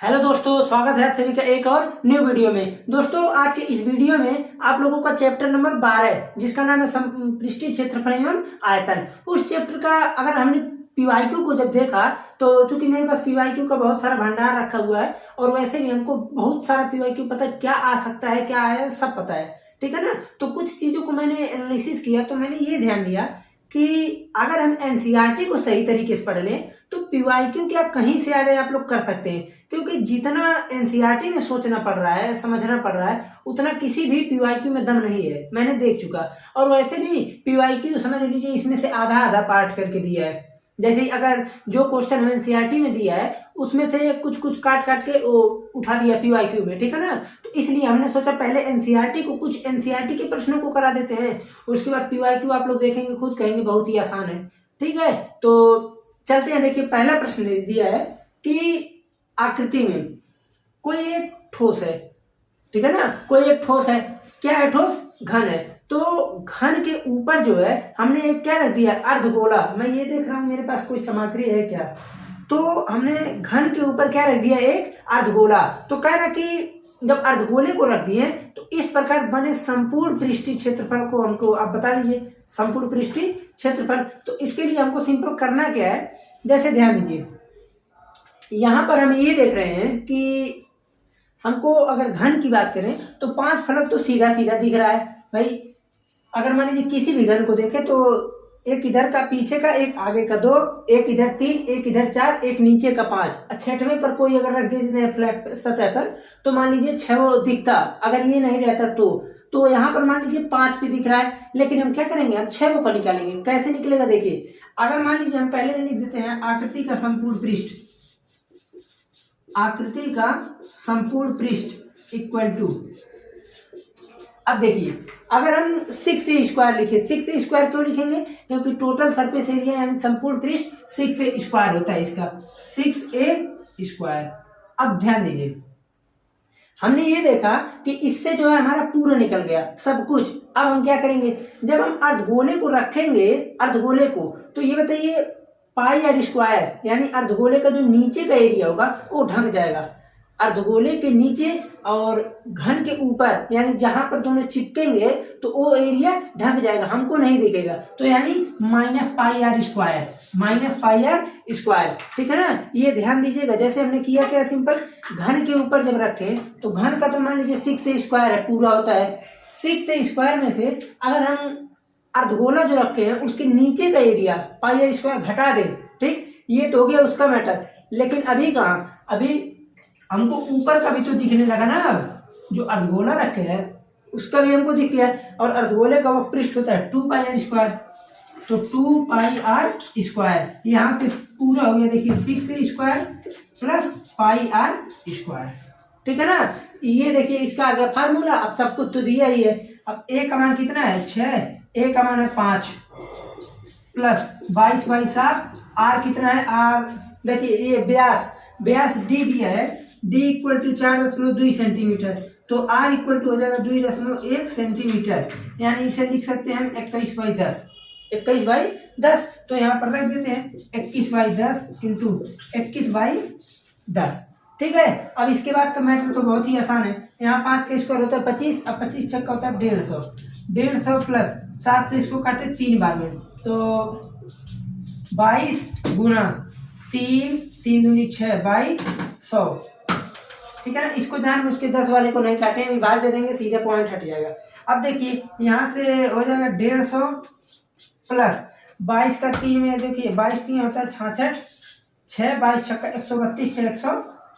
Hello दोस्तों, स्वागत है आप सभी का एक और न्यू वीडियो में। दोस्तों, आज के इस वीडियो में आप लोगों का चैप्टर नंबर 12 जिसका नाम है पृष्ठीय क्षेत्रफल एवं आयतन। उस चैप्टर का अगर हमने पीवाईक्यू को जब देखा तो चूंकि मेरे पास पीवाईक्यू का बहुत सारा भंडार रखा हुआ है और वैसे भी हमको बहुत सारा पीवाईक्यू पता है, क्या आ सकता है क्या आया सब पता है, ठीक है ना। तो कुछ चीजों को मैंने एनालिसिस किया तो मैंने ये ध्यान दिया कि अगर हम एनसीईआरटी को सही तरीके से पढ़ लें तो पीवाईक्यू क्या कहीं से आ जाए आप लोग कर सकते हैं, क्योंकि जितना एनसीईआरटी में सोचना पड़ रहा है समझना पड़ रहा है उतना किसी भी पीवाईक्यू में दम नहीं है, मैंने देख चुका। और वैसे भी पीवाईक्यू समझ लीजिए इसमें से आधा आधा पार्ट करके दिया है। जैसे अगर जो क्वेश्चन एनसीईआरटी में दिया है उसमें से कुछ कुछ काट काट के उठा दिया पीवाईक्यू में, ठीक है ना। तो इसलिए हमने सोचा पहले एनसीईआरटी को कुछ एनसीईआरटी के प्रश्नों को करा देते हैं, उसके बाद पीवाईक्यू आप लोग देखेंगे खुद कहेंगे बहुत ही आसान है, ठीक है। तो चलते हैं, देखिए पहला प्रश्न दिया है कि आकृति में कोई एक ठोस है, ठीक है ना, कोई एक ठोस है। क्या है ठोस? घन है। तो घन के ऊपर जो है हमने एक क्या रख दिया? अर्धगोला। मैं ये देख रहा हूं मेरे पास कोई सामग्री है क्या, तो हमने घन के ऊपर क्या रख दिया? एक अर्धगोला। तो कह रहा कि जब अर्धगोले को रख दिए तो इस प्रकार बने संपूर्ण पृष्ठीय क्षेत्रफल को हमको आप बता दीजिए, संपूर्ण पृष्ठीय क्षेत्रफल। तो इसके लिए हमको सिंपल करना क्या है, जैसे ध्यान दीजिए यहां पर हम ये देख रहे हैं कि हमको अगर घन की बात करें तो 5 फलक तो सीधा सीधा दिख रहा है भाई। अगर मान लीजिए किसी भी घन को देखें तो एक इधर का पीछे का, एक आगे का 2, एक इधर 3, एक इधर 4, एक नीचे का 5। छठवें पर कोई अगर रख दे फ्लैट सतह पर तो मान लीजिए 6 दिखता। अगर ये नहीं रहता तो यहाँ पर मान लीजिए 5 भी दिख रहा है, लेकिन हम क्या करेंगे? हम 6 को निकालेंगे। कैसे निकलेगा देखिए, अगर मान लीजिए हम पहले लिख देते हैं आकृति का संपूर्ण पृष्ठ, आकृति का संपूर्ण पृष्ठ इक्वल टू, अब देखिए अगर हम 6a² लिखे, 6a² क्यों लिखेंगे? क्योंकि टोटल सरफेस एरिया यानी संपूर्ण पृष्ठ 6a² होता है इसका, 6a²। अब ध्यान दीजिए हमने ये देखा कि इससे जो है हमारा पूरा निकल गया सब कुछ। अब हम क्या करेंगे? जब हम अर्धगोले को रखेंगे, अर्धगोले को, तो ये बताइए πr² यानी अर्धगोले का जो नीचे का एरिया होगा वो ढक जाएगा। अर्धगोले के नीचे और घन के ऊपर यानी जहां पर दोनों चिपकेंगे तो वो एरिया ढक जाएगा, हमको नहीं दिखेगा। तो यानी -πr², -πr², ठीक है ना। ये ध्यान दीजिएगा। जैसे हमने किया क्या, सिंपल घन के ऊपर जब रखें तो घन का तो मान लीजिए 6a² है, पूरा होता है। 6a² में से अगर हम अर्धगोला जो रखे हैं उसके नीचे का एरिया πr² घटा दें, ठीक, ये तो हो गया उसका मैटर। लेकिन अभी कहाँ, अभी हमको ऊपर का भी तो दिखने लगा ना। जो अर्धगोला रखे हैं उसका भी हमको दिख गया, और अर्धगोले का वो पृष्ठ होता है 2πr², तो 2πr², यहाँ से पूरा हो गया देखिए 6a² प्लस πr², ठीक है ना। ये देखिए इसका आ गया फार्मूला। अब सब कुछ तो दिया ही है। अब a का मान कितना है? 6, a का मान है 5 प्लस 22/7, r कितना है? r देखिए ये व्यास d दिया है, d इक्वल टू 4.2 सेंटीमीटर, तो r इक्वल टू हो जाएगा 2.1 सेंटीमीटर, यानी इसे लिख सकते हैं हम 21/10, 21/10। तो यहाँ पर रख देते हैं 21/10 इंटू 21/10, ठीक है। अब इसके बाद का मैटर तो बहुत ही आसान है। यहाँ 5 का स्क्वायर होता है 25, अब 25 छक्का होता है 150 प्लस 7 से इसको काटे 3 बार में, तो 22 गुना 3, 3 दूनी 6 बाई 100, ठीक है ना। इसको जानबूझ के 10 वाले को नहीं काटे, विभाग दे देंगे, सीधा पॉइंट हट जाएगा। अब देखिए यहाँ से हो जाएगा 150 प्लस 22 का 3 में देखिए 22 3 होता है 66, 6 22 छक्का 132, 6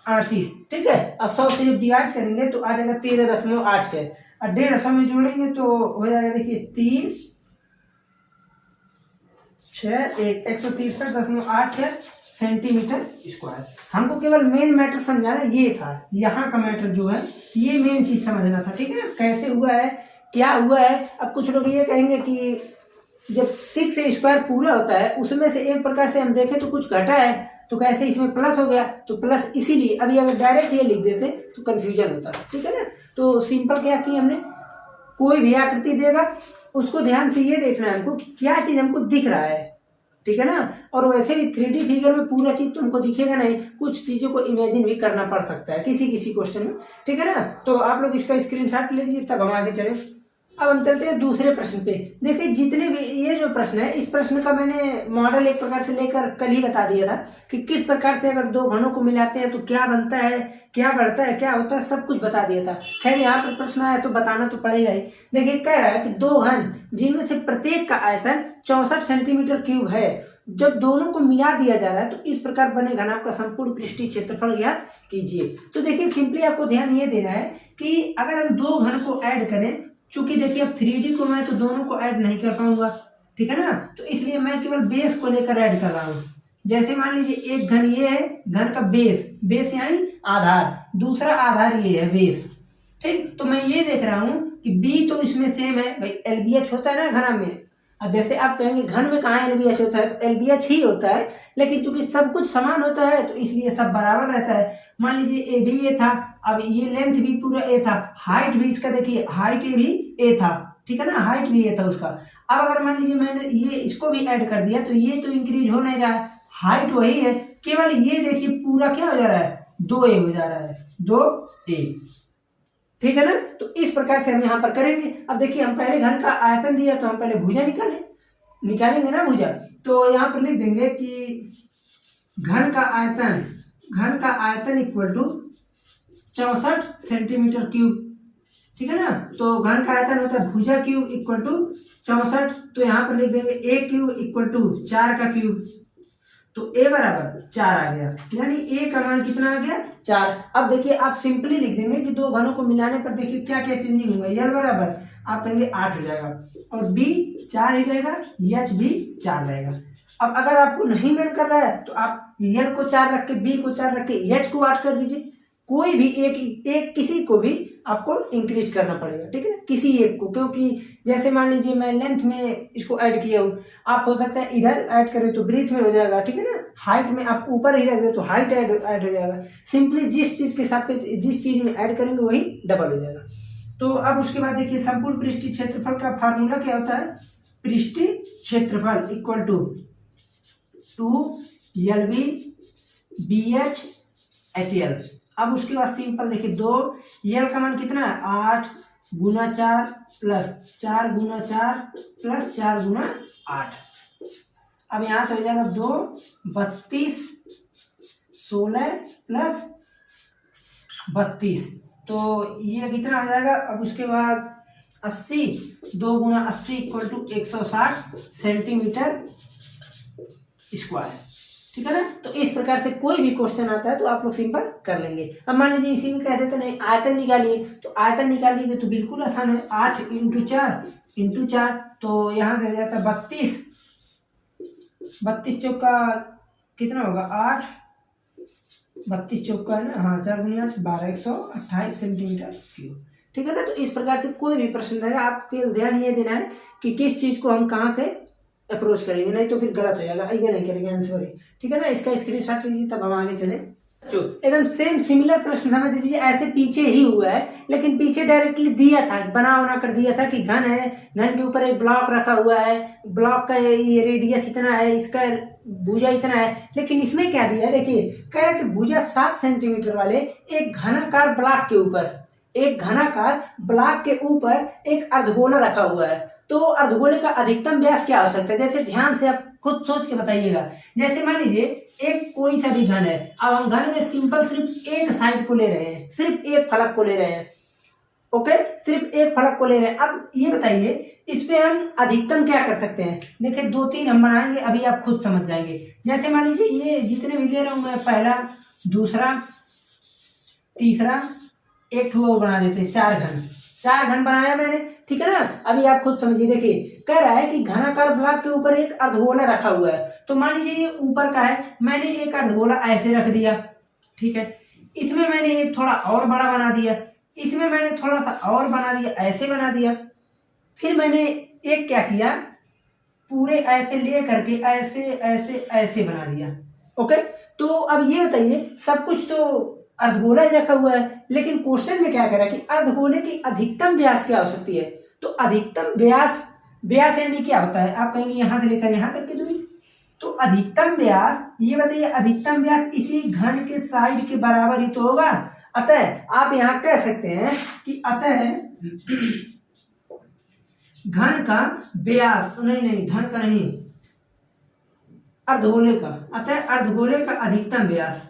138, ठीक है। अब 100 से जब डिवाइड करेंगे तो आ जाएगा 13.86, और 150 में जोड़ेंगे तो हो जाएगा देखिए 3 6 1 163.86 सेंटीमीटर स्क्वायर। हमको केवल मेन मैटर समझाना ये था, यहाँ का मैटर जो है ये मेन चीज समझना था, ठीक है ना। कैसे हुआ है, क्या हुआ है। अब कुछ लोग ये कहेंगे कि जब 6a² पूरा होता है उसमें से एक प्रकार से हम देखें तो कुछ घटा है, तो कैसे इसमें प्लस हो गया, तो प्लस इसीलिए। अभी अगर डायरेक्ट ये लिख देते तो कंफ्यूजन होता है, ठीक है ना। तो सिंपल क्या किया हमने, कोई भी आकृति देगा उसको ध्यान से ये देखना है हमको कि क्या चीज हमको दिख रहा है, ठीक है ना। और वैसे भी 3D फिगर में पूरा चीज तुमको दिखेगा नहीं, कुछ चीजों को इमेजिन भी करना पड़ सकता है किसी किसी क्वेश्चन में, ठीक है ना। तो आप लोग इसका स्क्रीनशॉट ले लीजिए, तब हम आगे चले। अब हम चलते हैं दूसरे प्रश्न पे। देखिए जितने भी ये जो प्रश्न है, इस प्रश्न का मैंने मॉडल एक प्रकार से लेकर कल ही बता दिया था कि किस प्रकार से अगर दो घनों को मिलाते हैं तो क्या बनता है, क्या बढ़ता है, क्या होता है, सब कुछ बता दिया था। खैर यहाँ पर प्रश्न आया तो बताना तो पड़ेगा ही। देखिए कह रहा है कि दो घन जिनमें से प्रत्येक का आयतन 64 सेंटीमीटर क्यूब है, जब दोनों को मिला दिया जा रहा है तो इस प्रकार बने घन का संपूर्ण पृष्ठीय क्षेत्रफल ज्ञात कीजिए। तो देखिए सिंपली आपको ध्यान ये देना है कि अगर हम दो घन को ऐड करें, चूंकि देखिए अब 3D को मैं तो दोनों को ऐड नहीं कर पाऊंगा, ठीक है ना, तो इसलिए मैं केवल बेस को लेकर ऐड कर रहा हूँ। जैसे मान लीजिए एक घन ये है, घन का बेस, बेस यानी आधार, दूसरा आधार ये है बेस, ठीक। तो मैं ये देख रहा हूँ कि बी तो इसमें सेम है भाई, LBH होता है ना घन में। अब जैसे आप कहेंगे घन में कहाँ LBH होता है, तो LBH ही होता है, लेकिन चूंकि सब कुछ समान होता है तो इसलिए सब बराबर रहता है। मान लीजिए AB ये था, अब ये लेंथ भी पूरा A था, हाइट भी इसका देखिए हाइट भी A था, ठीक है ना, हाइट भी A था उसका। अब अगर मान लीजिए मैंने ये इसको भी ऐड कर दिया तो ये तो इंक्रीज हो नहीं रहा है, हाइट वही है, केवल ये देखिए पूरा क्या हो जा रहा है, 2A हो जा रहा है, 2A, ठीक है ना। तो इस प्रकार से हम यहाँ पर करेंगे। अब देखिए हम पहले घन का आयतन दिया तो हम पहले भुजा निकालेंगे ना भुजा। तो यहाँ पर लिख देंगे कि घन का आयतन इक्वल टू 64 सेंटीमीटर क्यूब, ठीक है ना। तो घन का आयतन होता है भुजा क्यूब इक्वल टू 64, तो यहाँ पर लिख देंगे A क्यूब इक्वल टू 4 का क्यूब, तो A बराबर 4 आ गया, यानी A का मान कितना आ गया, 4। अब देखिए आप सिंपली लिख देंगे कि दो घनों को मिलाने पर देखिए क्या क्या चेंजिंग होगा। L बराबर आप कहेंगे 8 हो जाएगा, और B 4 ही रहेगा, H भी 4 रहेगा। अब अगर आपको नहीं मेल कर रहा है तो आप L को 4 रख के, B को 4 रख के H को 8 कर दीजिए। कोई भी एक किसी को भी आपको इंक्रीज करना पड़ेगा, ठीक है ना, किसी एक को, क्योंकि जैसे मान लीजिए मैं लेंथ में इसको ऐड किया हूँ, आप हो सकता है इधर ऐड करें तो ब्रीथ में हो जाएगा, ठीक है ना, हाइट में आप ऊपर ही रख दे तो हाइट ऐड हो जाएगा। सिंपली जिस चीज के साथ जिस चीज में ऐड करेंगे वही डबल हो जाएगा। तो अब उसके बाद देखिए संपूर्ण पृष्ठीय क्षेत्रफल का फार्मूला क्या होता है, पृष्ठीय क्षेत्रफल equal to 2LB BH HL। अब उसके बाद सिंपल देखिए 2L का मान कितना है, 8 गुना 4 प्लस 4 गुना 4 प्लस 4 गुना 8। अब यहाँ से हो जाएगा 2 32 16 प्लस 32, तो ये कितना हो जाएगा। अब उसके बाद 80, 2 गुना 80 इक्वल टू 160 सेंटीमीटर स्क्वायर, ठीक है ना। तो इस प्रकार से कोई भी क्वेश्चन आता है तो आप लोग सिंपल कर लेंगे। अब मान लीजिए इसी में कह देते नहीं आयतन निकालिए, तो आयतन निकालिएगा तो बिल्कुल आसान है, 8 इंटू 4, तो यहाँ से हो जाता है 32, 32 चौका कितना होगा 8, 32 चौका है ना, हाँ 4 गुना 8 12, 128 सेंटीमीटर क्यूब, ठीक है ना। तो इस प्रकार से कोई भी प्रश्न रहेगा आपको ध्यान ये देना है कि किस चीज को हम कहाँ से अप्रोच करेंगे, नहीं तो फिर गलत हो जाएगा, ये नहीं करेंगे आंसर, ठीक है ना। इसका स्क्रीनशॉट लीजिए तब हम आगे चले। एकदम सेम सिमिलर प्रश्न समझ लीजिए, ऐसे पीछे ही हुआ है, लेकिन पीछे डायरेक्टली दिया था, बना कर दिया था कि घन है, घन के ऊपर एक ब्लॉक रखा हुआ है, ब्लॉक का ये रेडियस इतना है, इसका भुजा इतना है, लेकिन इसमें क्या दिया है देखिए, कह रहा है कि भुजा 7 सेंटीमीटर वाले एक घनाकार ब्लॉक के ऊपर, एक घनाकार ब्लॉक के ऊपर एक अर्धगोला रखा हुआ है, तो अर्धगोले का अधिकतम व्यास क्या हो सकता है। जैसे ध्यान से आप खुद सोच के बताइएगा। जैसे मान लीजिए एक कोई सा भी घन है, अब हम घन में सिंपल सिर्फ एक साइड को ले रहे हैं, सिर्फ एक फलक को ले रहे हैं, ओके, सिर्फ एक फलक को ले रहे हैं। अब ये बताइए इस पे हम अधिकतम क्या कर सकते हैं। देखिए 2-3 हम बनाएंगे, अभी आप खुद समझ जाएंगे। जैसे मान लीजिए ये जितने भी ले रहा हूं मैं, पहला दूसरा तीसरा, एक ठो बना देते हैं, 4 घन बनाया मैंने, ठीक है ना। अभी आप खुद समझिए, देखिए कह रहा है कि घनाकार ब्लॉक के ऊपर एक अर्धगोला रखा हुआ है, तो मान लीजिए ये ऊपर का है, मैंने एक अर्धगोला ऐसे रख दिया, ठीक है, इसमें मैंने एक थोड़ा और बड़ा बना दिया, इसमें मैंने थोड़ा सा और बना दिया, ऐसे बना दिया, फिर मैंने एक क्या किया, पूरे ऐसे ले करके ऐसे ऐसे ऐसे बना दिया, ओके। तो अब ये बताइए सब कुछ तो अर्धगोला ही रखा हुआ है, लेकिन क्वेश्चन में क्या कह रहा है कि अर्धगोले की अधिकतम व्यास क्या हो सकती है। तो अधिकतम व्यास यानी क्या होता है, आप कहेंगे यहां से लेकर यहां तक की दूरी, तो अधिकतम व्यास, ये बताइए अधिकतम व्यास इसी घन के साइड के बराबर ही तो होगा। अतः आप यहाँ कह सकते हैं कि अतः घन का व्यास, नहीं घन का नहीं, अर्धगोले का, अतः अर्धगोले का अधिकतम व्यास,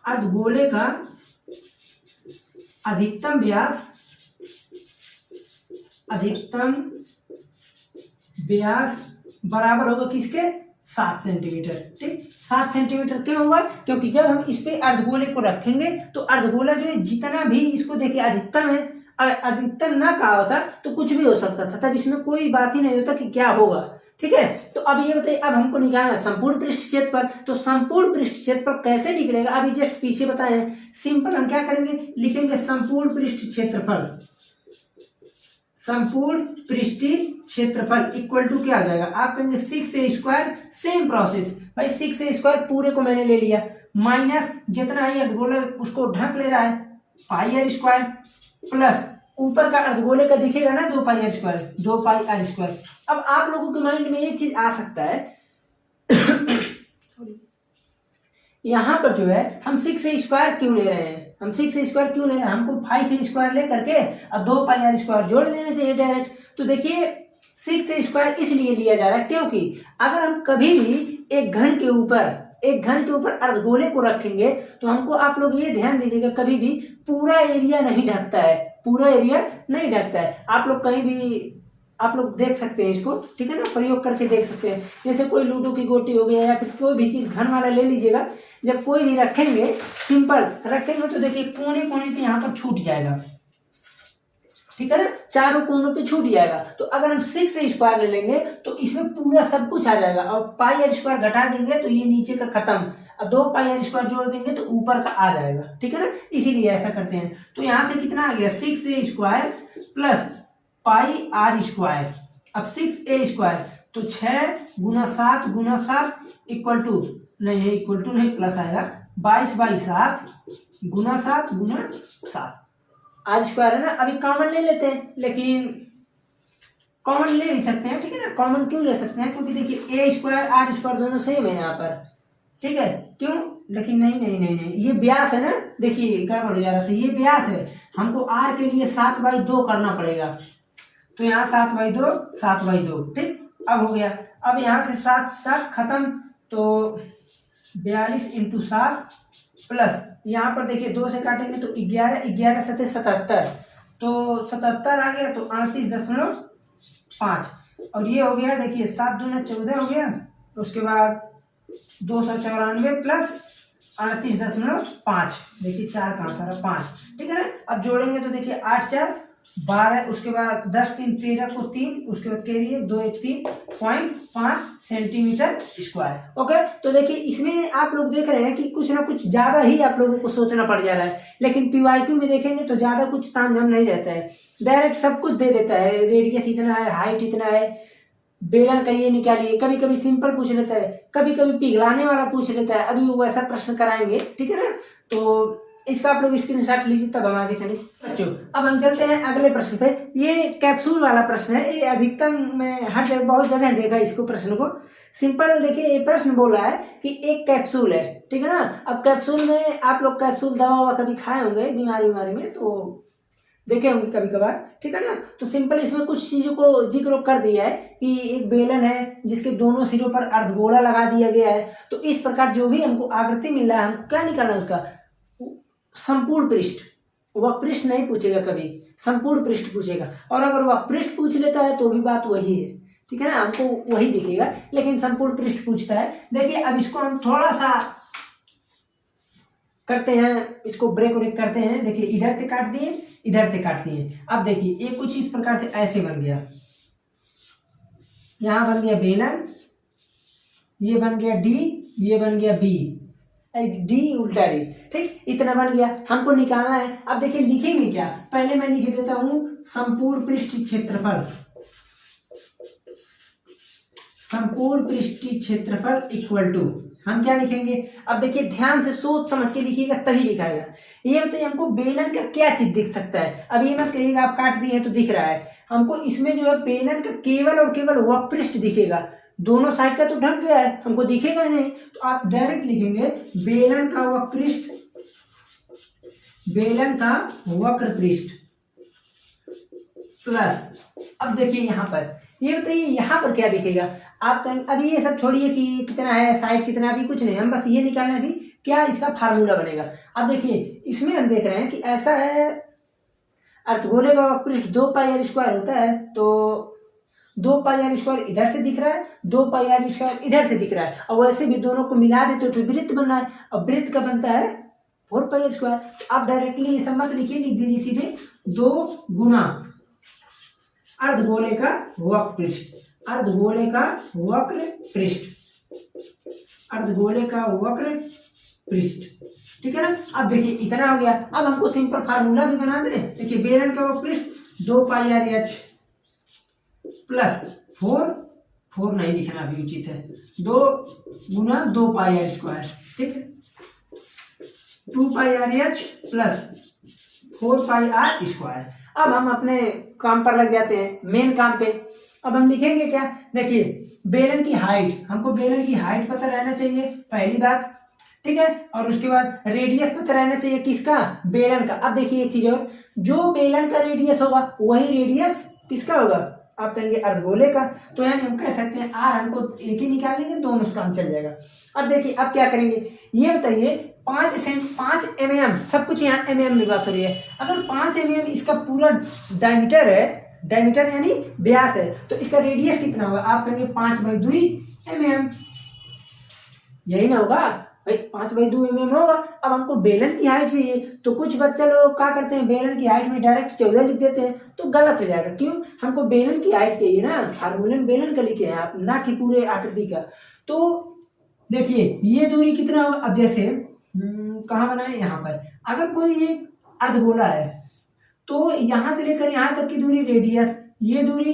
अर्धगोले का अधिकतम व्यास, अधिकतम व्यास बराबर होगा किसके, 7 सेंटीमीटर। ठीक, 7 सेंटीमीटर क्यों होगा, क्योंकि जब हम इस पे अर्धगोले को रखेंगे तो अर्धगोला जो है जितना भी, इसको देखिए अधिकतम है, अधिकतम ना कहा होता तो कुछ भी हो सकता था, तब इसमें कोई बात ही नहीं होता कि क्या होगा। ठीक है, तो अब ये बताइए, अब हमको निकालना है संपूर्ण पृष्ठ क्षेत्रफल। तो संपूर्ण पृष्ठ क्षेत्रफल कैसे निकलेगा, अभी जस्ट पीछे बताए हैं। सिंपल हम क्या करेंगे, लिखेंगे संपूर्ण पृष्ठ क्षेत्रफल, संपूर्ण पृष्ठीय क्षेत्रफल इक्वल टू क्या आ जाएगा, आप कहेंगे 6a², सेम प्रोसेस भाई, 6a² पूरे को मैंने ले लिया, माइनस जितना है अर्धगोला उसको ढक ले रहा है πr² प्लस ऊपर का अर्धगोले का दिखेगा ना 2πr², 2πr²। अब आप लोगों के माइंड में एक चीज आ सकता है यहाँ पर जो है हम 6a² क्यों ले रहे हैं, हम 6a² क्यों ले रहे हैं, हमको 5a² ले करके और 2πr² जोड़ देना चाहिए डायरेक्ट। तो देखिए 6a² इसलिए लिया जा रहा है क्योंकि अगर हम कभी भी एक घन के ऊपर अर्धगोले को रखेंगे तो हमको, आप लोग ये ध्यान दीजिएगा, कभी भी पूरा एरिया नहीं ढकता है, पूरा एरिया नहीं ढकता है। आप लोग कहीं भी, आप लोग देख सकते हैं इसको, ठीक है ना, प्रयोग करके देख सकते हैं। जैसे कोई लूडो की गोटी हो गया या फिर कोई भी चीज़ घन वाला ले लीजिएगा, जब कोई भी रखेंगे, सिंपल रखेंगे तो देखिए कोने कोने पे यहाँ पर छूट जाएगा, ठीक है ना, चारों कोनों पे छूट जाएगा। तो अगर हम 6a² ले लेंगे तो इसमें पूरा सब कुछ आ जाएगा, और πr² घटा देंगे तो ये नीचे का खत्म, और 2πr² जोड़ देंगे तो ऊपर का आ जाएगा, ठीक है ना, इसीलिए ऐसा करते हैं। तो यहाँ से कितना आ गया, 6a² प्लस πr²। अब 6a² तो 6 इक्वल टू नहीं प्लस आएगा, 22/7 गुना 7 r² है ना। अभी कॉमन ले लेते हैं, लेकिन कॉमन ले भी सकते हैं, ठीक है ना। कॉमन क्यों ले सकते हैं, क्योंकि देखिए a² r² दोनों सेम है यहाँ पर, ठीक है, क्यों, लेकिन नहीं, ये व्यास है ना, देखिए गड़बड़ हो जा रहा था, ये व्यास है, हमको r के लिए 7/2 करना पड़ेगा, तो यहाँ 7/2, ठीक, अब हो गया। अब यहाँ से 7 खत्म, तो 42 × 7 प्लस यहाँ पर देखिए 2 से काटेंगे तो 11 7 77, तो 77 आ गया, तो 38.5, और ये हो गया देखिए 7 दूना 14 हो गया, उसके बाद 294 प्लस 38.5, देखिए 4 कहाँ सारा 5, ठीक है ना। अब जोड़ेंगे तो देखिए 8 4 12, उसके बाद 10 3 13 को 3, उसके बाद कैरिए 2 1 3.5 सेंटीमीटर स्क्वायर। ओके, तो देखिए इसमें आप लोग देख रहे हैं कि कुछ ना कुछ ज़्यादा ही आप लोगों को सोचना पड़ जा रहा है, लेकिन PYQ में देखेंगे तो ज़्यादा कुछ तामझाम नहीं रहता है, डायरेक्ट सब कुछ दे देता है, रेडियस इतना है, हाइट इतना है, बेलन का ये निकालिए, कभी कभी सिंपल पूछ लेता है, कभी कभी पिघलाने वाला पूछ लेता है, अभी वो ऐसा प्रश्न कराएंगे, ठीक है ना। तो इसका आप लोग स्क्रीनशॉट लीजिए, तब हम आगे चले बच्चों। अब हम चलते हैं अगले प्रश्न पे। ये कैप्सूल वाला प्रश्न है, ये अधिकतम मैं हर जगह बहुत जगह देखा इसको, प्रश्न को। सिंपल देखिए, ये प्रश्न बोल रहा है कि एक कैप्सूल है, ठीक है ना। अब कैप्सूल में आप लोग कैप्सूल दवा कभी खाए होंगे बीमारी में, तो देखे होंगे कभी कभार, ठीक है ना। तो सिंपल इसमें कुछ चीज़ों को जिक्र कर दिया है कि एक बेलन है जिसके दोनों सिरों पर अर्धगोला लगा दिया गया है। तो इस प्रकार जो भी हमको आकृति मिल रहा है, हमको क्या निकालना है, उसका संपूर्ण पृष्ठ। वह पृष्ठ नहीं पूछेगा कभी, संपूर्ण पृष्ठ पूछेगा, और अगर वह पृष्ठ पूछ लेता है तो भी बात वही है, ठीक है ना, हमको वही दिखेगा, लेकिन संपूर्ण पृष्ठ पूछता है। देखिए अब इसको हम थोड़ा सा करते हैं, इसको ब्रेक करते हैं। देखिए इधर से काट दिए, इधर से काट दिए। अब देखिए ये कुछ इस प्रकार से ऐसे बन गया, यहाँ बन गया बेलन, ये बन गया D, ये बन गया B, D उल्टा D, ठीक, इतना बन गया, हमको निकालना है। अब देखिए लिखेंगे क्या, पहले मैं लिख देता हूं संपूर्ण पृष्ठीय क्षेत्रफल, संपूर्ण पृष्ठीय क्षेत्रफल इक्वल टू, हम क्या लिखेंगे। अब देखिए ध्यान से सोच समझ के लिखिएगा तभी लिखाएगा। ये बताइए हमको बेलन का क्या चीज दिख सकता है। अब ये मत कहिएगा आप काट दिए तो दिख रहा है, हमको इसमें जो है बेलन का केवल और केवल वह पृष्ठ दिखेगा, दोनों साइड का तो ढक गया है, हमको दिखेगा नहीं, तो आप डायरेक्ट लिखेंगे बेलन का वक्र पृष्ठ, बेलन का वक्र पृष्ठ प्लस, अब देखिए यहाँ पर, ये बताइए यहाँ पर क्या दिखेगा आप कहेंगे, अभी ये सब छोड़िए कि कितना है साइड कितना, अभी कुछ नहीं, हम बस ये निकालना है अभी क्या इसका फार्मूला बनेगा। अब देखिए इसमें हम देख रहे हैं कि ऐसा है, अर्धगोले का वक्र पृष्ठ 2 पाई आर स्क्वायर होता है, तो 2 पाई आर स्क्वायर इधर से दिख रहा है, 2 पाई आर स्क्वायर इधर से दिख रहा है, और वैसे भी दोनों को मिला दे तो वृत्त बन रहा है, और वृत्त का बनता है 4 पाई आर स्क्वायर। तो आप डायरेक्टली ये सब मत लिखिए, लिख दीजिए सीधे 2 गुना अर्धगोले का वक्र पृष्ठ, अर्धगोले का वक्र पृष्ठ, अर्धगोले का वक्र पृष्ठ, ठीक है ना। अब देखिए इतना हो गया, अब हमको सिंपल फार्मूला भी बना दें। देखिए बेलन का वक्र पृष्ठ 2 पाई आर एच प्लस 4 नहीं लिखना भी उचित है, 2 गुना 2 पाई आर स्क्वायर, ठीक है, 2 pi r h plus 4 pi r square. अब हम अपने काम पर लग जाते हैं, मेन काम पे। अब हम लिखेंगे क्या, देखिए बेलन की हाइट, हमको बेलन की हाइट पता रहना चाहिए पहली बात, ठीक है, और उसके बाद रेडियस पता रहना चाहिए किसका, बेलन का। अब देखिए एक चीज और, जो बेलन का रेडियस होगा वही रेडियस किसका होगा, आप कहेंगे अर्धगोले का, तो यानी हम कह सकते हैं आर हमको एक ही निकाल लेंगे, दोनों काम चल जाएगा। अब देखिए अब क्या करेंगे, ये बताइए 5 mm, सब कुछ यहाँ mm में बात हो रही है, अगर 5 mm इसका पूरा डायमीटर है, डायमीटर यानी व्यास है, तो इसका रेडियस कितना होगा, आप कहेंगे 5/2 mm, यही ना होगा भाई, 5/2 mm होगा। अब हमको बेलन की हाइट चाहिए, तो कुछ बच्चा लोग क्या करते हैं, बेलन की हाइट में डायरेक्ट 14 लिख देते हैं, तो गलत हो जाएगा। क्यों, हमको बेलन की हाइट चाहिए ना, फार्मूले में बेलन का लिखे हैं आप, ना कि पूरे आकृति का। तो देखिए ये दूरी कितना होगा, अब जैसे कहाँ बनाए, यहाँ पर, अगर कोई एक अर्धगोला है तो यहाँ से लेकर यहाँ तक की दूरी रेडियस, ये दूरी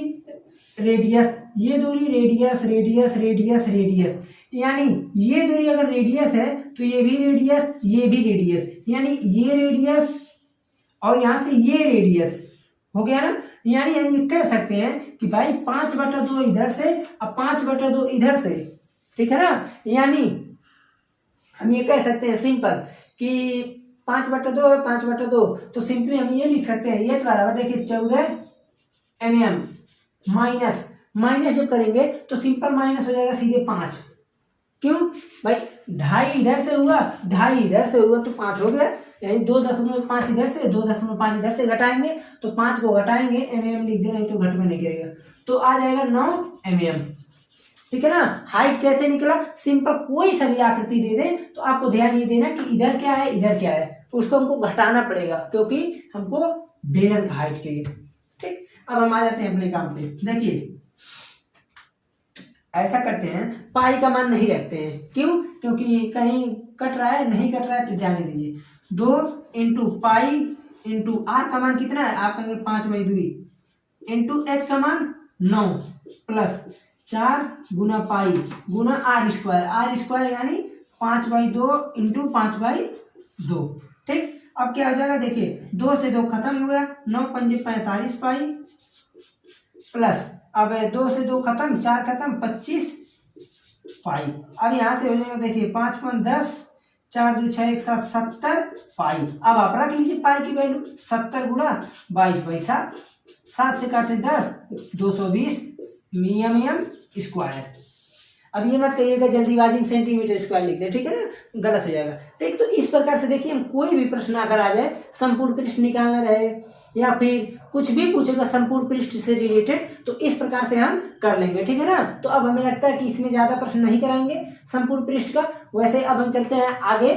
रेडियस, ये दूरी रेडियस रेडियस रेडियस रेडियस, यानी ये दूरी अगर रेडियस है तो ये भी रेडियस, ये भी रेडियस, यानी ये रेडियस और यहाँ से ये रेडियस हो गया ना। यानी हम ये कह सकते हैं कि भाई 5/2 इधर से अब 5/2 इधर से, ठीक है ना। यानी हम ये कह सकते हैं सिंपल कि 5/2 है, 5/2, तो सिंपली हम ये लिख सकते हैं, h बराबर देखिए 14 mm, माइनस जब करेंगे तो सिंपल माइनस हो जाएगा सीधे 5। क्यों भाई, 2.5 इधर से हुआ, 2.5 इधर से हुआ, तो 5 हो गया, यानी 2.5 इधर से 2.5 इधर से घटाएंगे, तो 5 को घटाएंगे, mm लिख देना, तो घट में नहीं गिरेगा, तो आ जाएगा 9 mm, ठीक है ना। हाइट कैसे निकला, सिंपल कोई सा भी आकृति दे दे तो आपको ध्यान ये देना कि इधर क्या है इधर क्या है, तो उसको हमको घटाना पड़ेगा क्योंकि हमको बेलन का हाइट चाहिए, ठीक। अब हम आ जाते हैं अपने काम पे। देखिए ऐसा करते हैं, पाई का मान नहीं रखते हैं, क्यों, क्योंकि कहीं कट रहा है, नहीं कट रहा है तो जाने दीजिए। 2 इंटू पाई इंटू आर का मान कितना है, आप कहेंगे 5/2 इंटू एच का मान 9 प्लस 4 गुना पाई गुना आर स्क्वायर यानी 5/2 इंटू 5/2, ठीक। अब क्या हो जाएगा, देखिए 2 से 2 खत्म हो गया, 9×5 45 पाई प्लस, अब 2 से 2 खत्म, 4 खत्म, 25 पाई। अब यहाँ से हो जाएगा, देखिए 5×5 10, 4×2 6 1 7 70 पाई। अब आप रख लीजिए पाई की वैल्यू, 70 गुणा 22/7, 7 से काटे 10, 220 mm स्क्वायर। अब ये मत कहिएगा जल्दीबाजी में सेंटीमीटर स्क्वायर लिख दे, ठीक है ना, गलत हो जाएगा। ठीक, तो इस प्रकार से देखिए हम कोई भी प्रश्न अगर आ जाए, संपूर्ण पृष्ठ निकालना रहे या फिर कुछ भी पूछेगा संपूर्ण पृष्ठ से रिलेटेड, तो इस प्रकार से हम कर लेंगे, ठीक है ना। तो अब हमें लगता है कि इसमें ज्यादा प्रश्न नहीं कराएंगे संपूर्ण पृष्ठ का। वैसे अब हम चलते हैं आगे,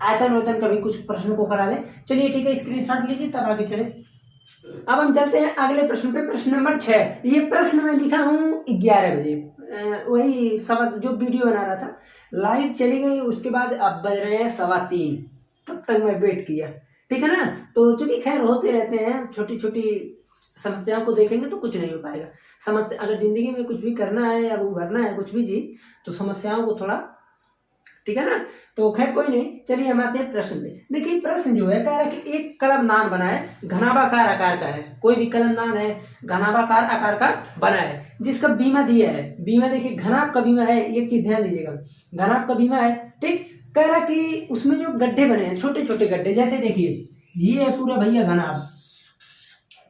आयतन वेतन का भी कुछ प्रश्नों को करा दें। चलिए ठीक है, स्क्रीनशॉट लीजिए तब आगे चले। अब हम चलते हैं अगले प्रश्न पे, प्रश्न नंबर 6। ये प्रश्न मैं लिखा हूँ 11 बजे, वही जो वीडियो बना रहा था, लाइट चली गई, उसके बाद अब बज रहे हैं 3:15, तब तक मैं वेट किया, ठीक है ना। तो चूंकि खैर होते रहते हैं, छोटी छोटी समस्याओं को देखेंगे तो कुछ नहीं हो पाएगा। समस्या अगर जिंदगी में कुछ भी करना है या उभरना है कुछ भी चीज, तो समस्याओं को थोड़ा ठीक है ना। तो खैर कोई नहीं, चलिए हम आते हैं प्रश्न पे। देखिए प्रश्न जो है कह रहा है कि एक कलमदान बना है, घनाभाकार आकार का है, कोई भी कलमदान है घनाभाकार आकार का बना है, जिसका बीमा दिया है। बीमा देखिए घनाभ का बीमा है, एक चीज ध्यान दीजिएगा, घनाभ का बीमा है। ठीक, कह रहा कि उसमें जो गड्ढे बने हैं छोटे छोटे गड्ढे, जैसे देखिए ये है पूरा भैया घनाभ।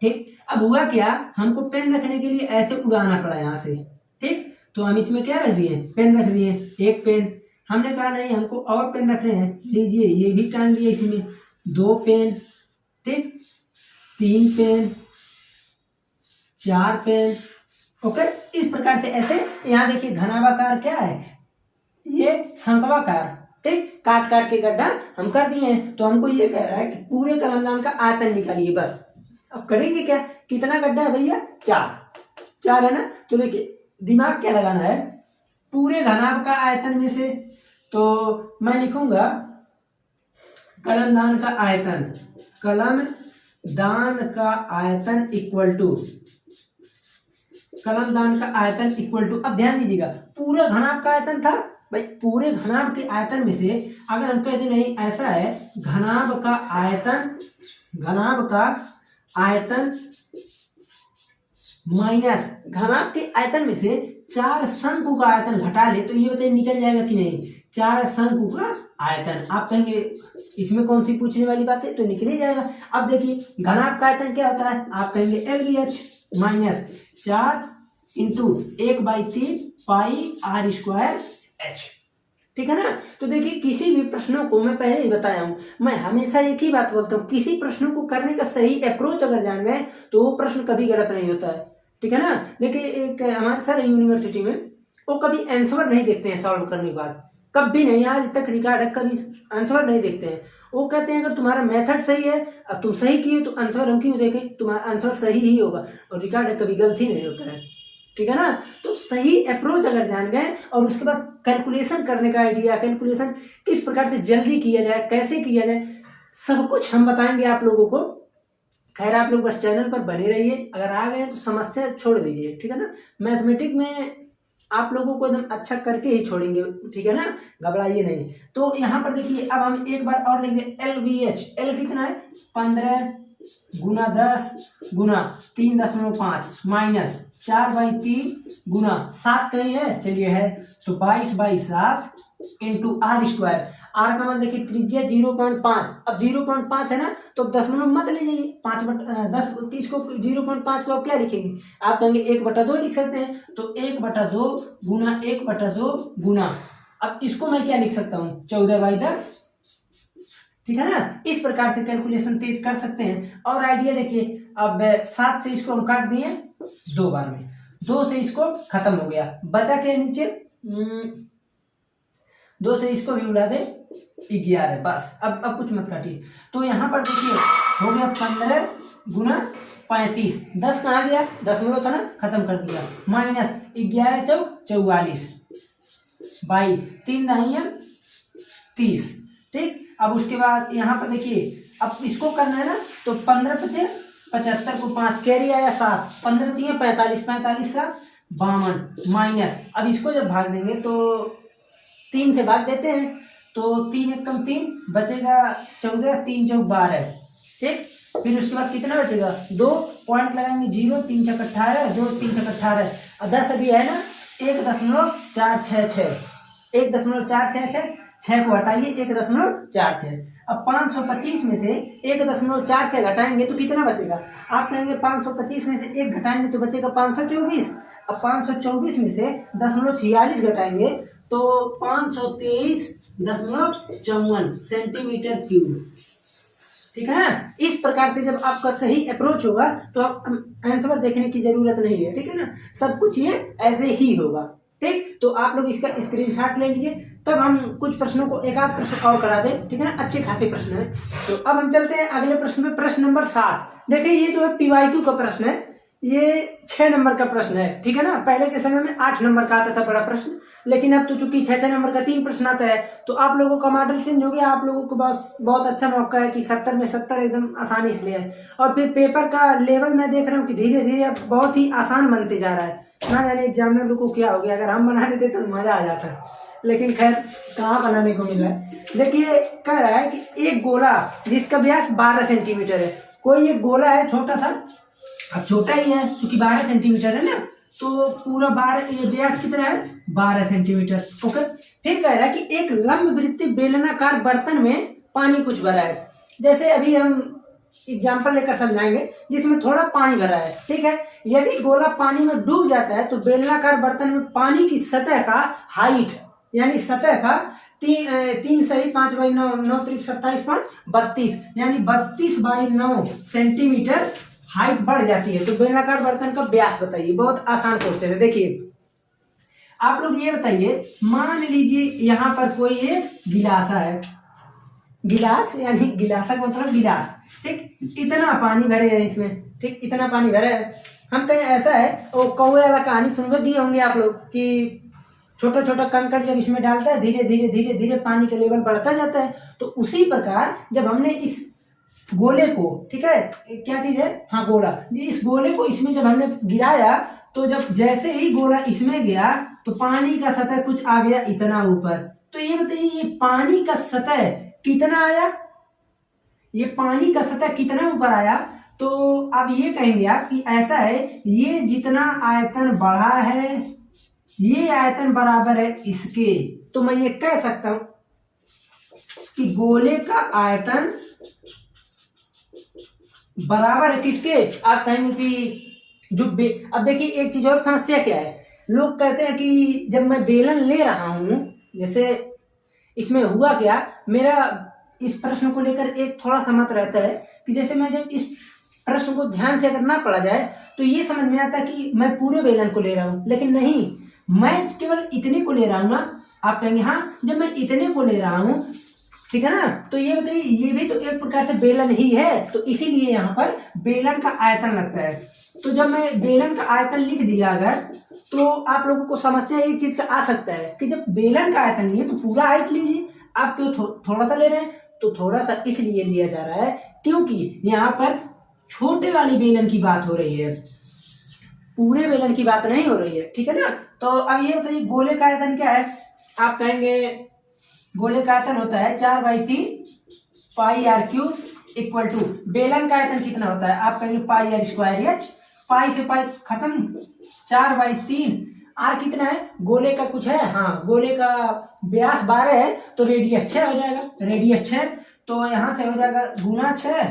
ठीक, अब हुआ क्या, हमको पेन रखने के लिए ऐसे उड़ाना पड़ा यहाँ से। ठीक, तो हम इसमें क्या रख दिए, पेन रख दिए, एक पेन। हमने कहा नहीं हमको और पेन रखने हैं, लीजिए ये भी टांग दिए इसमें, 2 पेन। ठीक, 3 पेन, 4 पेन। ओके, इस प्रकार से ऐसे यहाँ देखिए घनाभाकार क्या है, ये शंक्वाकार। ठीक, काट काट के गड्ढा हम कर दिए हैं। तो हमको ये कह रहा है कि पूरे कलमदान का आयतन निकालिए बस। अब करेंगे क्या, कितना गड्ढा है भैया, 4 है ना। तो देखिए दिमाग क्या लगाना है, पूरे घनाभ का आयतन में से, तो मैं लिखूंगा कलमदान का आयतन, कलमदान का आयतन इक्वल टू, कलमदान का आयतन इक्वल टू, अब ध्यान दीजिएगा पूरा घनाभ का आयतन था भाई, पूरे घनाभ के आयतन में से अगर हम कह दें नहीं ऐसा है, घनाभ का आयतन, घनाभ का आयतन माइनस घनाभ के आयतन में से 4 शंकु का आयतन घटा ले, तो ये बताइए निकल जाएगा कि नहीं, 4 शंकु का आयतन। आप कहेंगे इसमें कौन सी पूछने वाली बात है, तो निकल ही जाएगा। अब देखिए घनाभ का आयतन क्या होता है, आप कहेंगे LBH माइनस 4 इंटू 1/3 पाई R² H। ठीक है ना। तो देखिए किसी भी प्रश्नों को, मैं पहले ही बताया हूं, मैं हमेशा एक ही बात बोलता हूं, किसी प्रश्नों को करने का सही अप्रोच अगर जान गए तो वो प्रश्न कभी गलत नहीं होता है। ठीक है ना। देखिए एक हमारे सर यूनिवर्सिटी में, वो कभी आंसर नहीं देखते हैं सॉल्व करने के बाद, कभी नहीं, आज तक रिकॉर्ड है, कभी आंसर नहीं देखते हैं। वो कहते हैं अगर तुम्हारा मेथड सही है और तुम सही किए तो आंसर हम क्यों देखें, तुम्हारा आंसर सही ही होगा, और रिकॉर्ड है कभी गलती नहीं होता है। ठीक है ना। तो सही अप्रोच अगर जान गए और उसके बाद कैलकुलेशन करने का आइडिया, कैलकुलेशन किस प्रकार से जल्दी किया जाए, कैसे किया जाए, सब कुछ हम बताएंगे आप लोगों को। खैर आप लोग बस चैनल पर बने रहिए, अगर आ गए तो समस्या छोड़ दीजिए। ठीक है ना। मैथमेटिक्स में आप लोगों को एकदम अच्छा करके ही छोड़ेंगे। ठीक है ना, घबराइए नहीं। तो यहाँ पर देखिए अब हम एक बार और लिख दें LBH। L कितना है, 15 गुना 10 गुना 3.5 माइनस 4/3 गुना 7 कहीं है, चलिए है, तो 22/7 इंटू R²। R का मान देखिए त्रिज्या 0.5, अब 0.5 है ना, तो दशमलव मत लीजिए, 5/10 इसको 0.5 को आप क्या लिखेंगे, आप कहेंगे 1/2 लिख सकते हैं। तो 1/2 गुना 1/2 गुना, अब इसको मैं क्या लिख सकता हूँ, 14/10। ठीक है ना। इस प्रकार से कैलकुलेशन तेज कर सकते हैं। और आइडिया देखिए, अब 7 से इसको हम काट दिए 2 बार में, 2 से इसको खत्म हो गया, बचा के नीचे 2 से इसको भी उड़ा दे 11, बस। अब कुछ मत काटिए। तो यहाँ पर देखिए हो गया 15 गुना 35, 10 कहाँ गया, दशमलव था ना, खत्म कर दिया, माइनस 11 चौक 44 बाई 3 दाहिया 30। ठीक, अब उसके बाद यहाँ पर देखिए अब इसको करना है ना, तो 15 × 75 को 5 कैरी आया 7, 15 × 3 45, 45 7 52 माइनस, अब इसको जब भाग देंगे तो 3 से भाग देते हैं, तो 3 × 1 = 3 बचेगा 14, 3 × 4 = 12। ठीक, फिर उसके बाद कितना बचेगा, 2 पॉइंट लगाएंगे, 0 3 × 18 2 3 × 18 और 10 अभी है ना, 1.466, 1.466, 6 को हटाइए 1.46। अब 525 में से 1.46 घटाएंगे तो कितना बचेगा, आप कहेंगे 525 में से 1 घटाएंगे तो बचेगा 524। अब 524 में से 0.46 घटाएंगे तो 523.54 सेंटीमीटर क्यूब। ठीक है ना। इस प्रकार से जब आपका सही अप्रोच होगा तो आप आंसर देखने की जरूरत नहीं है। ठीक है ना, सब कुछ ये ऐसे ही होगा। ठीक, तो आप लोग इसका स्क्रीनशॉट ले लीजिए, तब हम कुछ प्रश्नों को एक आध प्रश्न और करा दें। ठीक है ना, अच्छे खासे प्रश्न है। तो अब हम चलते हैं अगले प्रश्न में, प्रश्न नंबर 7। देखिए ये जो है PYQ का प्रश्न है, ये 6 नंबर का प्रश्न है। ठीक है ना, पहले के समय में 8 नंबर का आता था बड़ा प्रश्न, लेकिन अब तो चूंकि 6 नंबर का 3 प्रश्न आता है, तो आप लोगों का मॉडल चेंज हो गया। आप लोगों को बस बहुत अच्छा मौका है कि 70 में 70 एकदम आसानी से ले आए। और फिर पेपर का लेवल मैं देख रहा हूँ कि धीरे धीरे अब बहुत ही आसान बनते जा रहा है। ना जाने एग्जामिनर लोग को क्या हो गया, अगर हम बना देते तो मजा आ जाता। लेकिन खैर कहाँ बनाने को मिल रहा है। देखिए कह रहा है कि एक गोला जिसका व्यास 12 सेंटीमीटर है, कोई एक गोला है छोटा सा, अब छोटा ही है क्योंकि 12 सेंटीमीटर है ना, तो पूरा 12, ये व्यास कितना है 12 सेंटीमीटर। ओके, फिर कह रहा है कि एक लंबवृत्तीय बेलनाकार बर्तन में पानी कुछ भरा है। जैसे अभी हम एग्जाम्पल लेकर समझाएंगे जिसमें थोड़ा पानी भरा है, ठीक है। यदि गोला पानी में डूब जाता है तो बेलनाकार बर्तन में पानी की सतह का हाइट, यानी सतह का 3 सही 5 बाई 9, 9 त्रिक 27, 5 32, यानी 32 बाई 9 सेंटीमीटर हाइट बढ़ जाती है। तो बेलनाकार बर्तन का व्यास बताइए। बहुत आसान क्वेश्चन है। देखिए आप लोग ये बताइए, मान लीजिए यहाँ पर कोई एक गिलासा है, गिलास यानी गिलासा का मतलब गिलास, ठीक। इतना पानी भरे है इसमें, ठीक, इतना पानी भरे है। हम कहीं ऐसा है, वो कौवे वाला कहानी सुनने दिए होंगे आप लोग कि छोटा छोटा कंकड़ जब इसमें डालता है धीरे धीरे धीरे धीरे पानी का लेवल बढ़ता जाता है। तो उसी प्रकार जब हमने इस गोले को, ठीक है, क्या चीज है, हाँ गोला, इस गोले को इसमें जब हमने गिराया तो जब जैसे ही गोला इसमें गया तो पानी का सतह कुछ आ गया इतना ऊपर। तो ये बताइए ये पानी का सतह कितना आया, ये पानी का सतह कितना ऊपर आया। तो अब ये कहेंगे आप कि ऐसा है, ये जितना आयतन बढ़ा है ये आयतन बराबर है इसके। तो मैं ये कह सकता हूं कि गोले का आयतन बराबर है किसके। आप कहेंगे कि जो अब देखिए एक चीज और समस्या क्या है, लोग कहते हैं कि जब मैं बेलन ले रहा हूं, जैसे इसमें हुआ क्या, मेरा इस प्रश्न को लेकर एक थोड़ा सा मत रहता है कि जैसे मैं जब इस प्रश्न को ध्यान से अगर ना पढ़ा जाए तो ये समझ में आता है कि मैं पूरे बेलन को ले रहा हूं, लेकिन नहीं, मैं केवल इतने को ले रहा हूं ना। आप कहेंगे हाँ जब मैं इतने को ले रहा हूं, ठीक है ना, तो ये बताइए ये भी तो एक प्रकार से बेलन ही है, तो इसीलिए यहाँ पर बेलन का आयतन लगता है। तो जब मैं बेलन का आयतन लिख दिया अगर, तो आप लोगों को समस्या एक चीज का आ सकता है कि जब बेलन का आयतन लिए तो पूरा हाइट लीजिए, आप तो थोड़ा सा ले रहे हैं, तो थोड़ा सा इसलिए लिया जा रहा है क्योंकि यहाँ पर छोटे वाली बेलन की बात हो रही है, पूरे बेलन की बात नहीं हो रही है, ठीक है ना। तो अब ये बताइए गोले का आयतन क्या है। आप कहेंगे गोले का आयतन होता है 4/3 पाई आर क्यूब इक्वल टू, बेलन का आयतन कितना होता है, आप कहेंगे पाई आर स्क्वायर एच, पाई से पाई खत्म, 4/3, आर कितना है, गोले का कुछ है, हाँ गोले का व्यास 12 है तो रेडियस 6 हो जाएगा, रेडियस 6, तो यहाँ से हो जाएगा गुना 6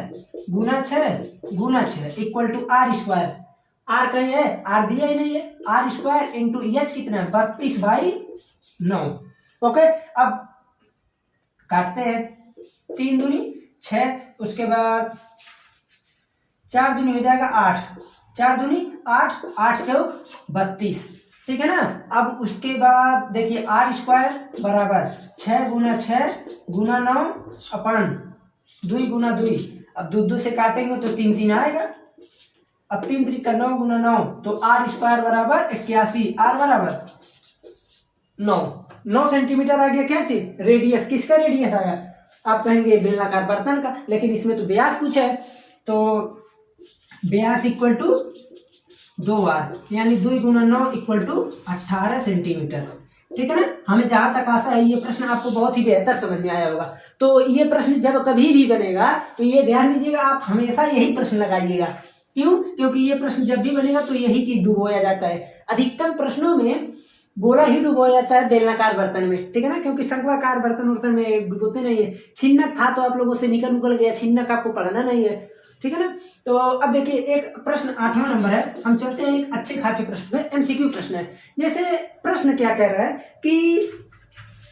गुना 6 गुना 6 equal to R square. R कहीं है, आर दिया ही नहीं है, आर स्क्वायर इंटू एच कितना है 32/9। ओके, अब काटते हैं, 3 दूनी 6, उसके बाद 4 दूनी हो जाएगा 8, 4 दूनी 8, 8 चौक 32, ठीक है ना। अब उसके बाद देखिए आर स्क्वायर बराबर 6 गुना 6 गुना 9 अपन 2 गुना 2, अब 2 से काटेंगे तो 3 3 आएगा, अब 3 3 का 9 गुना 9, तो आर स्क्वायर बराबर 81, आर बराबर 9 सेंटीमीटर आ गया। क्या चीज, रेडियस, किसका रेडियस आया, आप कहेंगे बेलनाकार बर्तन का, लेकिन इसमें तो व्यास कुछ है, तो व्यास इक्वल टू 2r, यानी 2 गुना 9 इक्वल टू 18 सेंटीमीटर, ठीक है ना। हमें जहां तक आशा है ये प्रश्न आपको बहुत ही बेहतर समझ में आया होगा। तो ये प्रश्न जब कभी भी बनेगा तो ये ध्यान दीजिएगा, आप हमेशा यही प्रश्न लगाइएगा। क्यों, क्योंकि ये प्रश्न जब भी बनेगा तो यही चीज डुबोया जाता है। अधिकतम प्रश्नों में गोला ही डुबोया जाता है बेलनाकार बर्तन में, ठीक है ना, क्योंकि शंक्वाकार बर्तन वर्तन में डुबोते नहीं है। छिन्नक था तो आप लोगों से निकल गया, छिन्नक आपको पढ़ना नहीं है, ठीक है ना। तो अब देखिए एक प्रश्न 8वां नंबर है, हम चलते हैं एक अच्छे खासे प्रश्न में, एमसीक्यू प्रश्न है। जैसे प्रश्न क्या कह रहा है कि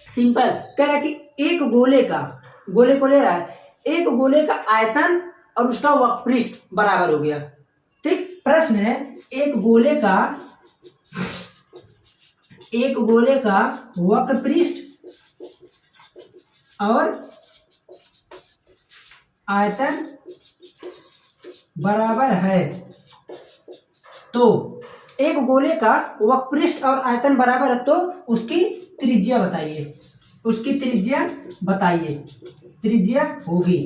सिंपल कह रहा है कि एक गोले को ले रहा है, एक गोले का आयतन और उसका वक्रपृष्ठ बराबर हो गया, ठीक। प्रश्न है एक गोले का वक्रपृष्ठ और आयतन बराबर है, तो एक गोले का वक्रपृष्ठ और आयतन बराबर है तो उसकी त्रिज्या बताइए, त्रिज्या होगी।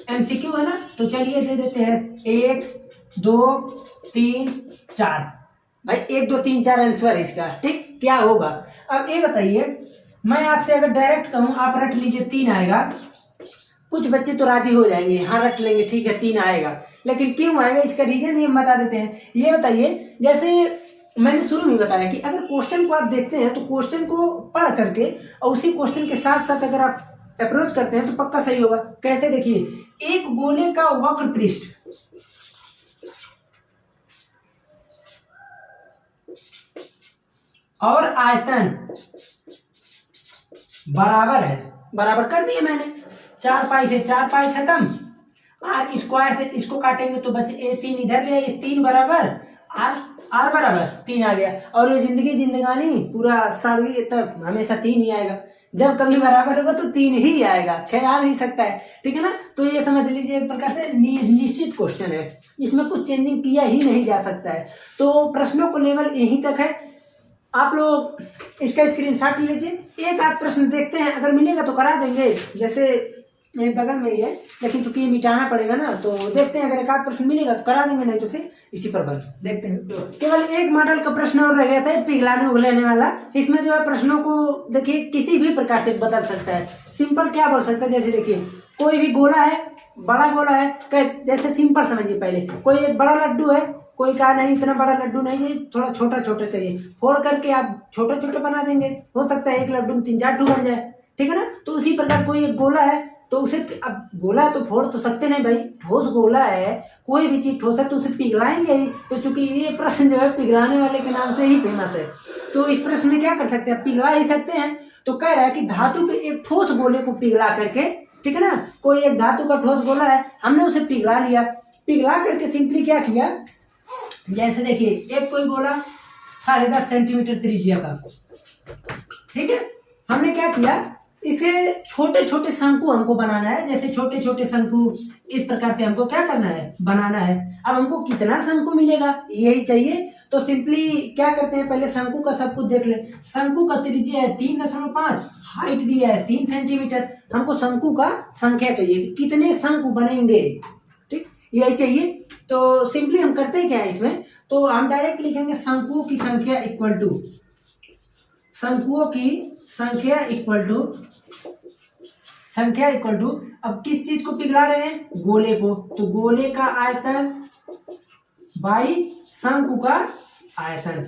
एमसीक्यू है ना, तो चलिए दे देते हैं 1 2 3 4, भाई 1 2 3 4 आंसर है इसका, ठीक। क्या होगा अब ये बताइए, मैं आपसे अगर डायरेक्ट कहूँ आप रट लीजिए 3 आएगा, कुछ बच्चे तो राजी हो जाएंगे, हाँ रट लेंगे ठीक है 3 आएगा, लेकिन क्यों आएगा इसका रीजन ये हम बता देते हैं। ये बताइए, जैसे मैंने शुरू में बताया कि अगर क्वेश्चन को आप देखते हैं तो क्वेश्चन को पढ़ करके और उसी क्वेश्चन के साथ साथ अगर आप अप्रोच करते हैं तो पक्का सही होगा। कैसे, देखिए, एक गोले का वक्र पृष्ठ और आयतन बराबर है, बराबर कर दिए मैंने, 4 पाई से 4 पाई खत्म, आर स्क्वायर से इसको काटेंगे तो बचे ए 3 इधर ले, ये 3 बराबर आर बराबर 3 आ गया। और ये जिंदगानी पूरा सादगी तक हमेशा 3 ही आएगा, जब कभी बराबर होगा तो 3 ही आएगा, 6 आ नहीं सकता है, ठीक है ना। तो ये समझ लीजिए एक प्रकार से निश्चित क्वेश्चन है, इसमें कुछ चेंजिंग किया ही नहीं जा सकता है। तो प्रश्नों को लेवल यहीं तक है, आप लोग इसका स्क्रीनशॉट ले लीजिए, एक आध प्रश्न देखते हैं, अगर मिलेगा तो करा देंगे, जैसे मेरे बगल में ही है लेकिन चूंकि मिटाना पड़ेगा ना, तो देखते हैं, अगर एक आध प्रश्न मिलेगा तो करा देंगे, नहीं तो फिर इसी पर बंद देखते हैं। तो केवल एक मॉडल का प्रश्न और रह गया था, पिघलाने उगलाने वाला। इसमें जो है प्रश्नों को देखिए किसी भी प्रकार से बदल सकता है। सिंपल क्या बोल सकता है, जैसे देखिए कोई भी गोला है, बड़ा गोला है, जैसे सिंपल समझिए, पहले कोई एक बड़ा लड्डू है, कोई कहा नहीं इतना बड़ा लड्डू नहीं चाहिए, थोड़ा छोटा छोटा चाहिए, फोड़ करके आप छोटा छोटा बना देंगे, हो सकता है एक लड्डू में 3-4 ठू बन जाए, ठीक है ना। तो उसी प्रकार कोई एक गोला है तो उसे, अब गोला है तो फोड़ तो सकते नहीं भाई, ठोस गोला है, कोई भी चीज ठोस है तो उसे पिघलाएंगे ही। तो चूंकि ये प्रश्न जो है पिघलाने वाले के नाम से ही फेमस है, तो इस प्रश्न में क्या कर सकते हैं, पिघला ही सकते हैं। तो कह रहा है कि धातु के एक ठोस गोले को पिघला करके, ठीक है ना, कोई एक धातु का ठोस गोला है, हमने उसे पिघला लिया, पिघला करके सिंपली क्या किया, जैसे देखिए एक कोई गोला 10.5 सेंटीमीटर त्रिज्या का, ठीक है, हमने क्या किया, इसे छोटे छोटे शंकु हमको बनाना है, जैसे छोटे छोटे शंकु इस प्रकार से हमको क्या करना है, बनाना है। अब हमको कितना शंकु मिलेगा यही चाहिए, तो सिंपली क्या करते हैं, पहले शंकु का सब कुछ देख ले। शंकु का त्रिज्या है 3.5, हाइट दिया है 3 सेंटीमीटर, हमको शंकु का संख्या चाहिए कि कितने शंकु बनेंगे, ठीक, यही चाहिए। तो सिंपली हम करते क्या है इसमें, तो हम डायरेक्ट लिखेंगे शंकुओं की संख्या इक्वल टू, शंकुओं की संख्या इक्वल टू अब किस चीज को पिघला रहे हैं, गोले को, तो गोले का आयतन बाई शंकु का आयतन,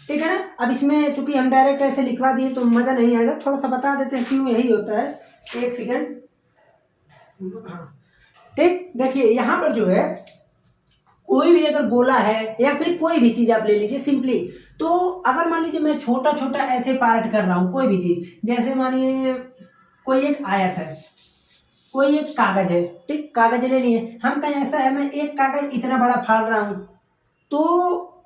ठीक है ना। अब इसमें चूंकि हम डायरेक्ट ऐसे लिखवा दिए तो मजा नहीं आएगा, थोड़ा सा बता देते हैं क्यों यही होता है, 1 सेकंड, हाँ ठीक। देखिए यहाँ पर जो है कोई भी अगर गोला है या फिर कोई भी चीज आप ले लीजिए सिंपली, तो अगर मान लीजिए मैं छोटा छोटा ऐसे पार्ट कर रहा हूँ कोई भी चीज, जैसे मानिए कोई एक आयत है, कोई एक कागज है, ठीक, कागज ले लिए हम, कहीं ऐसा है मैं एक कागज इतना बड़ा फाड़ रहा हूँ, तो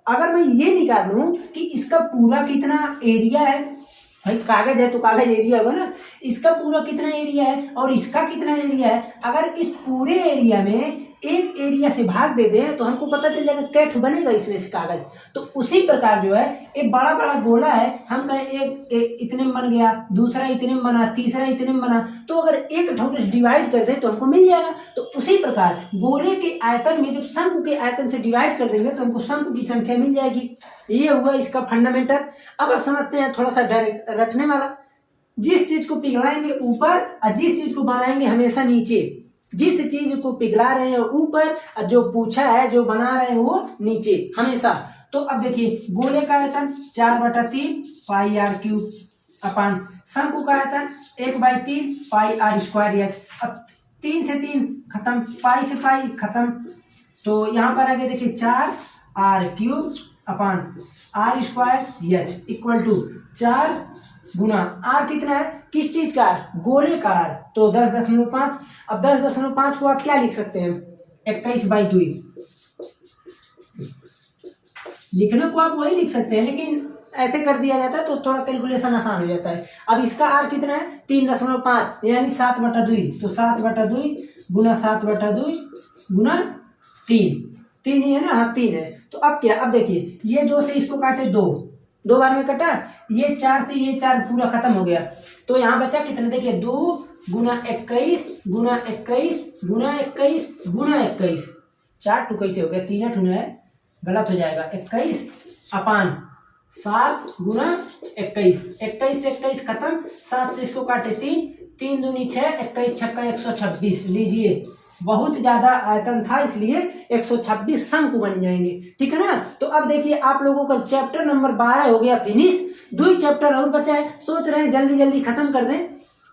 अगर मैं ये निकाल लूं कि इसका पूरा कितना एरिया है, भाई कागज है तो कागज एरिया होगा ना, इसका पूरा कितना एरिया है और इसका कितना एरिया है, अगर इस पूरे एरिया में एक एरिया से भाग दे दें तो हमको पता चल जाएगा कैठ बनेगा इसमें से कागज। तो उसी प्रकार जो है एक बड़ा बड़ा गोला है, हम कहें एक इतने में बन गया, दूसरा इतने में बना, तीसरा इतने में बना, तो अगर एक ढोक डिवाइड कर दे तो हमको मिल जाएगा। तो उसी प्रकार गोले के आयतन में जब शंकु के आयतन से डिवाइड कर देंगे तो हमको शंकु की संख्या मिल जाएगी। ये हुआ इसका फंडामेंटल। अब आप समझते हैं थोड़ा सा डायरेक्ट रटने वाला, जिस चीज को पिघलाएंगे ऊपर और जिस चीज को बनाएंगे हमेशा नीचे, जिस चीज को पिघला रहे हैं ऊपर और जो पूछा है जो बना रहे हैं वो नीचे हमेशा। तो अब देखिए गोले का आयतन 4/3 पाई आर क्यूब अपान शंकु का आयतन 1/3 पाई आर स्क्वायर एच। अब 3 से 3 खत्म, पाई से पाई खत्म, तो यहाँ पर आगे देखिए 4 R cube upon R square H equal to 4 गुना आर कितना है, किस चीज का आर, गोले का आर, तो 10.5। अब 10.5 को आप क्या लिख सकते हैं, 21/2 लिखने को आप वही लिख सकते हैं, लेकिन ऐसे कर दिया जाता है तो थोड़ा कैलकुलेशन आसान हो जाता है। अब इसका आर कितना है 3.5 यानी 7/2, तो 7/2 गुना 7/2 गुना 3 ही है ना, हाँ 3 है। तो अब क्या, अब देखिए ये 2 से इसको काटे 2 बार में कटा, ये 4 से ये 4 पूरा खत्म हो गया, तो यहाँ बचा कितना, देखिए 2 गुना 21 गुना 21 गुना 21 गुना 21, 4 टू कैसे हो गया, 3 ठुना है, गलत हो जाएगा, 21 अपान 7 गुना 21, 21 से 21 खत्म, 7 से इसको काटे 3, 3 दूनी 6, 21 छक्का 126। लीजिए बहुत ज्यादा आयतन था इसलिए 126 शंकु बन जाएंगे, ठीक है ना। तो अब देखिए आप लोगों का चैप्टर नंबर 12 हो गया फिनिश, 2 चैप्टर और बचा है, सोच रहे हैं जल्दी जल्दी खत्म कर दें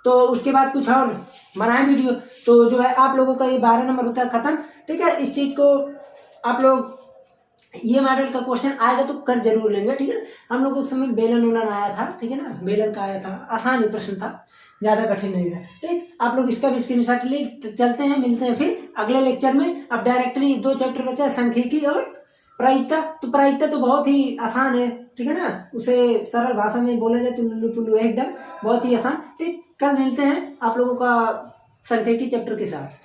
तो उसके बाद कुछ और बनाए वीडियो। तो जो है आप लोगों का ये 12 नंबर होता है खत्म, ठीक है। इस चीज को आप लोग ये मॉडल का क्वेश्चन आएगा तो कर जरूर लेंगे, ठीक है ना। हम लोगों के समय बेलन उलन आया था, ठीक है ना, बेलन का आया था, आसान ही प्रश्न था, ज्यादा कठिन नहीं था, ठीक। आप लोग इसका भी स्क्रीनशॉट ले चलते हैं, मिलते हैं फिर अगले लेक्चर में। अब डायरेक्टली 2 चैप्टर बचा है, सांख्यिकी और प्रायिकता। तो प्रायिकता तो बहुत ही आसान है, ठीक है ना, उसे सरल भाषा में बोला जाए तो लुल्लू पुल्लू एकदम बहुत ही आसान, ठीक। कल मिलते हैं आप लोगों का सांख्यिकी चैप्टर के साथ।